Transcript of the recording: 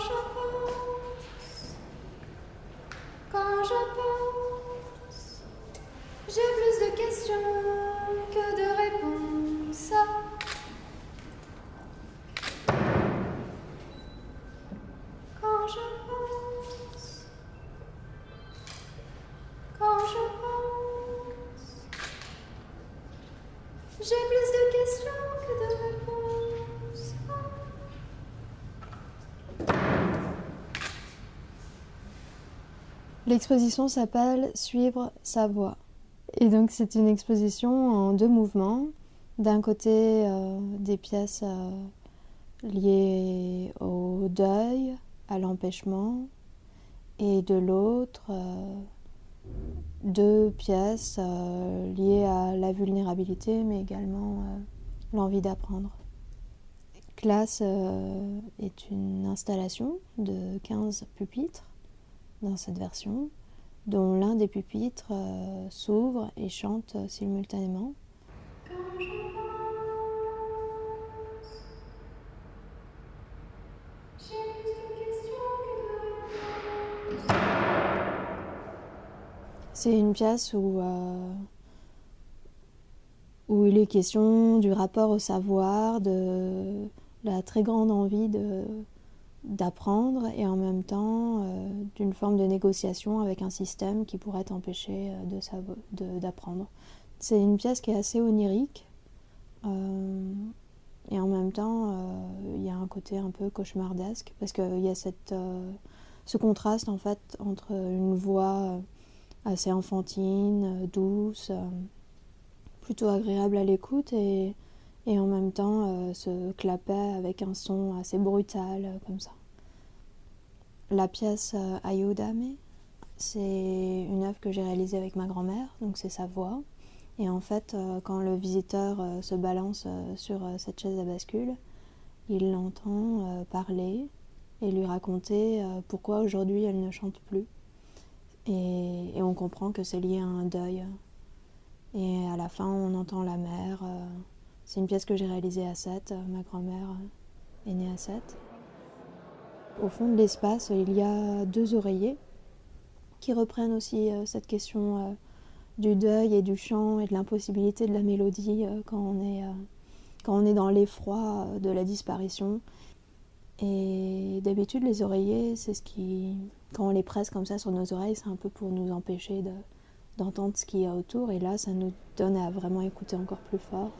je pense, quand je pense, j'ai plus de questions que de réponses. Quand je pense, quand je pense, j'ai plus de questions que de réponses. L'exposition s'appelle Suivre sa voie. Et donc c'est une exposition en 2 mouvements. D'un côté, des pièces liées au deuil, à l'empêchement, et de l'autre, 2 pièces liées à la vulnérabilité, mais également l'envie d'apprendre. Classe est une installation de 15 pupitres dans cette version, dont l'un des pupitres s'ouvre et chante simultanément. Quand je pense, j'ai plus de questions que de réponses. C'est une pièce où il est question du rapport au savoir, de la très grande envie d'apprendre et en même temps d'une forme de négociation avec un système qui pourrait t'empêcher d'apprendre. C'est une pièce qui est assez onirique et en même temps il y a un côté un peu cauchemardesque parce qu'il y a ce contraste en fait entre une voix assez enfantine, douce, plutôt agréable à l'écoute et en même temps ce clapet avec un son assez brutal comme ça. La pièce Ayodame, c'est une œuvre que j'ai réalisée avec ma grand-mère, donc c'est sa voix. Et en fait, quand le visiteur se balance sur cette chaise à bascule, il l'entend parler et lui raconter pourquoi aujourd'hui elle ne chante plus. Et on comprend que c'est lié à un deuil. Et à la fin, on entend la mer. C'est une pièce que j'ai réalisée à Sète. Ma grand-mère est née à Sète. Au fond de l'espace, il y a 2 oreillers qui reprennent aussi cette question du deuil et du chant et de l'impossibilité de la mélodie quand on est dans l'effroi de la disparition. Et d'habitude, les oreillers, c'est ce qui... Quand on les presse comme ça sur nos oreilles, c'est un peu pour nous empêcher d'entendre ce qu'il y a autour. Et là, ça nous donne à vraiment écouter encore plus fort.